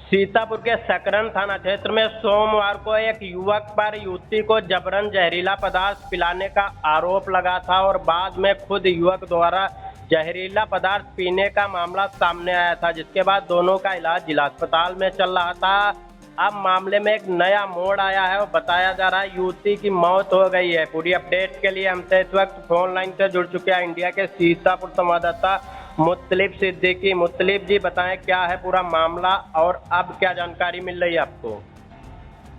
सीतापुर के सकरन थाना क्षेत्र में सोमवार को एक युवक पर युवती को जबरन जहरीला पदार्थ पिलाने का आरोप लगा था और बाद में खुद युवक द्वारा जहरीला पदार्थ पीने का मामला सामने आया था, जिसके बाद दोनों का इलाज जिला अस्पताल में चल रहा था। अब मामले में एक नया मोड़ आया है और बताया जा रहा है युवती की मौत हो गई है। पूरी अपडेट के लिए हमसे इस वक्त फोन लाइन से जुड़ चुके हैं इंडिया के सीतापुर संवाददाता मुत्तलिब सिद्दीकी। मुत्तलिब जी, बताएं क्या है पूरा मामला और अब क्या जानकारी मिल रही है आपको?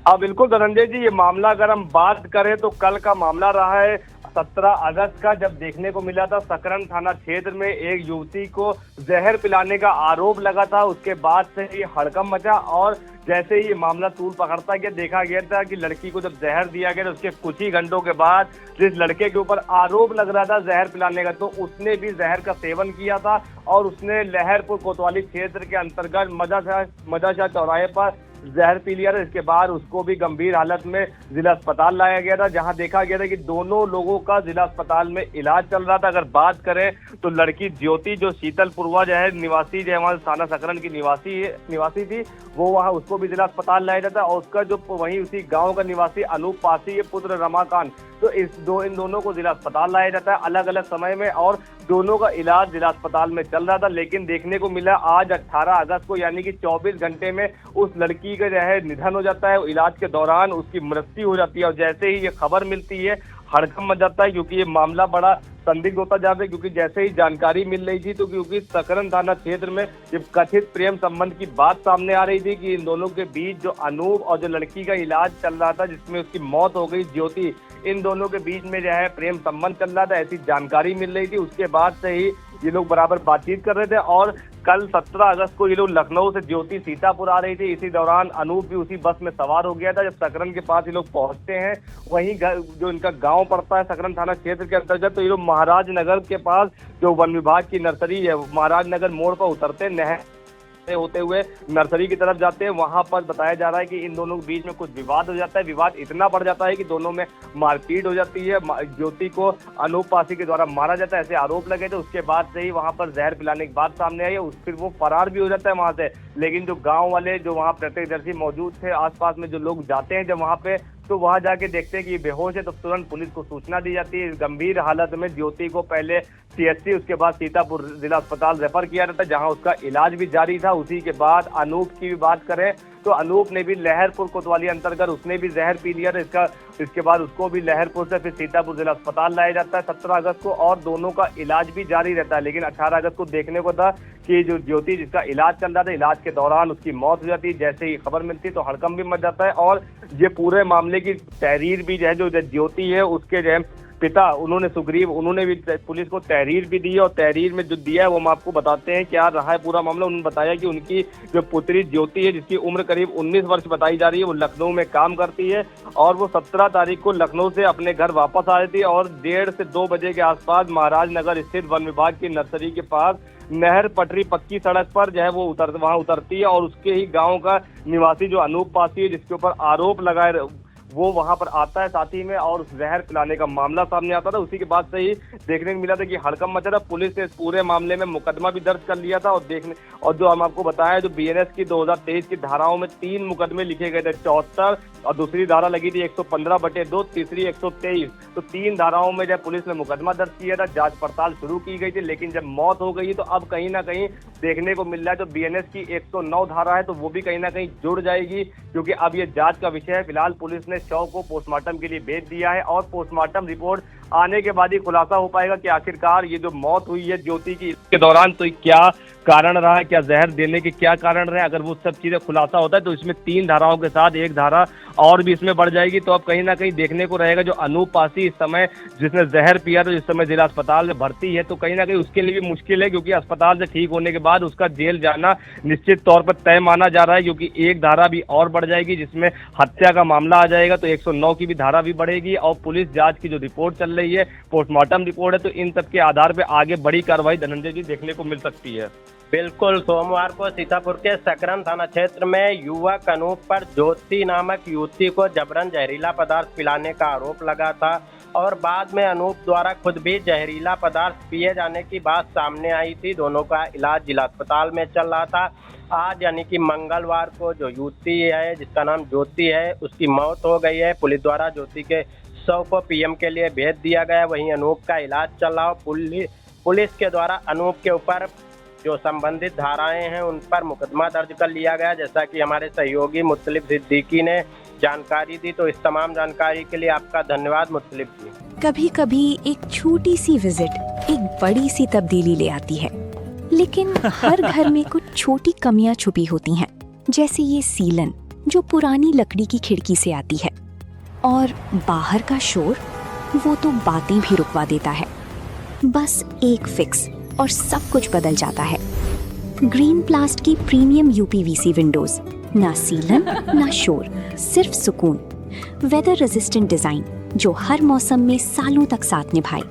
हाँ बिल्कुल धनंजय जी, ये मामला अगर हम बात करें तो कल का मामला रहा है 17 अगस्त का, जब देखने को मिला था सकरन थाना क्षेत्र में एक युवती को जहर पिलाने का आरोप लगा था। उसके बाद से ये हड़कंप मचा और जैसे ही ये मामला तूल पकड़ता गया, देखा गया था कि लड़की को जब जहर दिया गया तो उसके कुछ ही घंटों के बाद जिस लड़के के ऊपर आरोप लग रहा था जहर पिलाने का, तो उसने भी जहर का सेवन किया था और उसने लहरपुर कोतवाली क्षेत्र के अंतर्गत मजाशाह चौराहे पर जहर पी लिया था। इसके बाद उसको भी गंभीर हालत में जिला अस्पताल लाया गया था, जहां देखा गया था कि दोनों लोगों का जिला अस्पताल में इलाज चल रहा था। अगर बात करें तो लड़की ज्योति जो शीतलपुरवा जो है निवासी, जो हमारे थाना सकरन की निवासी थी, वो वहां उसको भी जिला अस्पताल लाया जाता है। और उसका जो वहीं उसी गाँव का निवासी अनूप पासी पुत्र रमाकांत, तो इन दोनों को जिला अस्पताल लाया जाता है अलग अलग समय में और दोनों का इलाज जिला अस्पताल में चल रहा था। लेकिन देखने को मिला आज 18 अगस्त को, यानी कि 24 घंटे में उस लड़की का जो है निधन हो जाता है। इलाज के दौरान उसकी मृत्यु हो जाती है और जैसे ही ये खबर मिलती है हड़कंप मच जाता है, क्योंकि ये मामला बड़ा संदिग्ध होता जा रहा है। क्योंकि जैसे ही जानकारी मिल रही थी तो क्योंकि सकरन थाना क्षेत्र में जब कथित प्रेम संबंध की बात सामने आ रही थी कि इन दोनों के बीच जो अनूप और जो लड़की का इलाज चल रहा था जिसमें उसकी मौत हो गई ज्योति, इन दोनों के बीच में जो है प्रेम संबंध चल रहा था, ऐसी जानकारी मिल रही थी। उसके बाद से ही ये लोग बराबर बातचीत कर रहे थे और कल 17 अगस्त को ये लोग लखनऊ से ज्योति सीतापुर आ रही थी। इसी दौरान अनूप भी उसी बस में सवार हो गया था। जब सकरन के पास ये लोग पहुंचते हैं, वहीं जो इनका गांव पड़ता है सकरन थाना क्षेत्र के अंतर्गत, तो ये लोग महाराज नगर के पास जो वन विभाग की नर्सरी है, महाराज नगर मोड़ पर उतरते नहर होते हुए नर्सरी की तरफ जाते हैं। वहां पर बताया जा रहा है कि इन दोनों के बीच में कुछ विवाद हो जाता है। विवाद इतना बढ़ जाता है कि दोनों में मारपीट हो जाती है। ज्योति को अनूप पासी के द्वारा मारा जाता है, ऐसे आरोप लगे थे। उसके बाद से ही वहां पर जहर पिलाने की बात सामने आई है। फिर वो फरार भी हो जाता है वहां से। लेकिन जो गाँव वाले जो वहाँ प्रत्यक्षदर्शी मौजूद थे, आसपास में जो लोग जाते हैं जब वहाँ पे, तो वहां जाके देखते हैं कि ये बेहोश है, तो तुरंत पुलिस को सूचना दी जाती है। गंभीर हालत में ज्योति को पहले सीएचसी, उसके बाद सीतापुर जिला अस्पताल रेफर किया जाता है, जहां उसका इलाज भी जारी था। उसी के बाद अनूप की भी बात करें तो अनूप ने भी लहरपुर कोतवाली अंतर्गत उसने भी जहर पी लिया था। इसके बाद उसको भी लहरपुर से फिर सीतापुर जिला अस्पताल लाया जाता है 17 अगस्त को और दोनों का इलाज भी जारी रहता है। लेकिन 18 अगस्त को देखने को था कि जो ज्योति जिसका इलाज चल रहा था, इलाज के दौरान उसकी मौत हो जाती है। जैसे ही खबर मिलती तो हड़कंप भी मच जाता है और ये पूरे मामले की तहरीर भी जो ज्योति है उसके जो है पिता, उन्होंने सुग्रीव, उन्होंने भी पुलिस को तहरीर भी दी है और तहरीर में जो दिया है वो हम आपको बताते हैं क्या रहा है पूरा मामला। उन्होंने बताया कि उनकी जो पुत्री ज्योति है जिसकी उम्र करीब 19 वर्ष बताई जा रही है, वो लखनऊ में काम करती है और वो 17 तारीख को लखनऊ से अपने घर वापस आ रही थी और 1:30 से 2 बजे के आसपास महाराज नगर स्थित वन विभाग की नर्सरी के पास नहर पटरी पक्की सड़क पर जो है वो वहां उतरती है और उसके ही गाँव का निवासी जो अनूप पासी है जिसके ऊपर आरोप लगाए वो वहां पर आता है साथ ही में और उस जहर पिलाने का मामला सामने आता था। उसी के बाद से ही देखने को मिला था कि हड़कंप मचा था। पुलिस ने इस पूरे मामले में मुकदमा भी दर्ज कर लिया था और जो हम आपको बताया जो बीएनएस की 2023 की धाराओं में 3 मुकदमे लिखे गए थे, 74 और दूसरी धारा लगी थी 115/2, तीसरी 123, तो 3 धाराओं में जब पुलिस ने मुकदमा दर्ज किया था, जांच पड़ताल शुरू की गई थी। लेकिन जब मौत हो गई तो अब कहीं ना कहीं देखने को मिल रहा है जो बीएनएस की 109 धारा है तो वो भी कहीं ना कहीं जुड़ जाएगी, क्योंकि अब ये जांच का विषय है। फिलहाल पुलिस ने शव को पोस्टमार्टम के लिए भेज दिया है और पोस्टमार्टम रिपोर्ट आने के बाद ही खुलासा हो पाएगा कि आखिरकार ये जो मौत हुई है ज्योति की इसके दौरान तो क्या कारण रहा है, क्या जहर देने के क्या कारण रहे। अगर वो सब चीजें खुलासा होता है तो इसमें 3 धाराओं के साथ एक धारा और भी इसमें बढ़ जाएगी। तो अब कहीं ना कहीं देखने को रहेगा जो अनूप पासी इस समय जिसने जहर पिया तो इस समय जिला अस्पताल में भर्ती है, तो कहीं ना कहीं उसके लिए भी मुश्किल है, क्योंकि अस्पताल से ठीक होने के बाद उसका जेल जाना निश्चित तौर पर तय माना जा रहा है, क्योंकि एक धारा भी और बढ़ जाएगी जिसमें हत्या का मामला आ जाएगा, तो 109 की भी धारा भी बढ़ेगी। और पुलिस जांच की जो रिपोर्ट चल रही है, पोस्टमार्टम रिपोर्ट है, तो इन सब के आधार पर आगे बड़ी कार्रवाई धनंजय जी देखने को मिल सकती है। बिल्कुल, सोमवार को सीतापुर के सकरन थाना क्षेत्र में युवक अनूप पर ज्योति नामक युवती को जबरन जहरीला पदार्थ पिलाने का आरोप लगा था और बाद में अनूप द्वारा खुद भी जहरीला पदार्थ पिए जाने की बात सामने आई थी। दोनों का इलाज जिला अस्पताल में चल रहा था। आज यानी कि मंगलवार को जो युवती है जिसका नाम ज्योति है उसकी मौत हो गई है। पुलिस द्वारा ज्योति के शव को पीएम के लिए भेज दिया गया। वहीं अनूप का इलाज चल रहा हो। पुलिस के द्वारा अनूप के ऊपर जो संबंधित धाराएं हैं उन पर मुकदमा दर्ज कर लिया गया, जैसा कि हमारे सहयोगी मुत्तलिब सिद्दीकी ने जानकारी दी। तो इस तमाम जानकारी के लिए आपका धन्यवाद मुत्तलिब जी। कभी कभी एक छोटी सी विजिट एक बड़ी सी तब्दीली ले आती है, लेकिन हर घर में कुछ छोटी कमियां छुपी होती हैं, जैसे ये सीलन जो पुरानी लकड़ी की खिड़की से आती है, और बाहर का शोर वो तो बातें भी रुकवा देता है। बस एक फिक्स और सब कुछ बदल जाता है। ग्रीन प्लास्ट की प्रीमियम यूपीवीसी विंडोज, ना सीलन ना शोर, सिर्फ सुकून। वेदर रेजिस्टेंट डिजाइन जो हर मौसम में सालों तक साथ निभाए।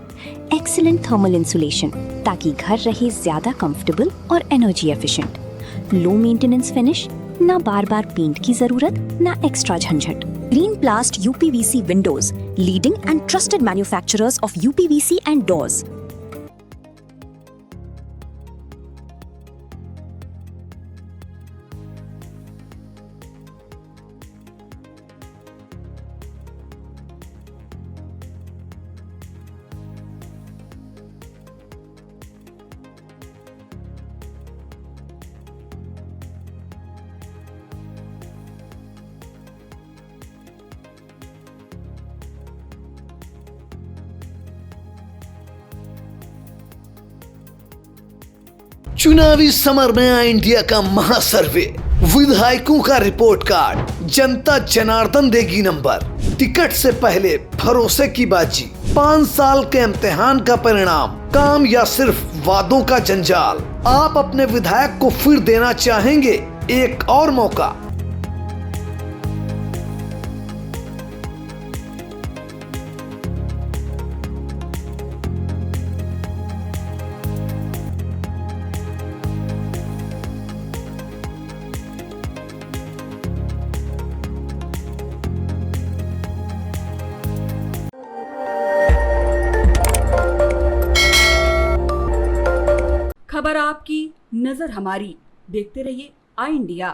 एक्सीलेंट थर्मल इंसुलेशन ताकि घर रहे ज्यादा कंफर्टेबल और energy efficient. Low maintenance finish, ना बार बार पेंट की जरूरत ना एक्स्ट्रा झंझट। Green प्लास्ट UPVC Windows, leading and trusted manufacturers of UPVC and doors. चुनावी समर में आया इंडिया का महासर्वे, विधायकों का रिपोर्ट कार्ड, जनता जनार्दन देगी नंबर। टिकट से पहले भरोसे की बाजी, 5 साल के इम्तिहान का परिणाम, काम या सिर्फ वादों का जंजाल। आप अपने विधायक को फिर देना चाहेंगे एक और मौका? खबर आपकी, नजर हमारी। देखते रहिए आई इंडिया।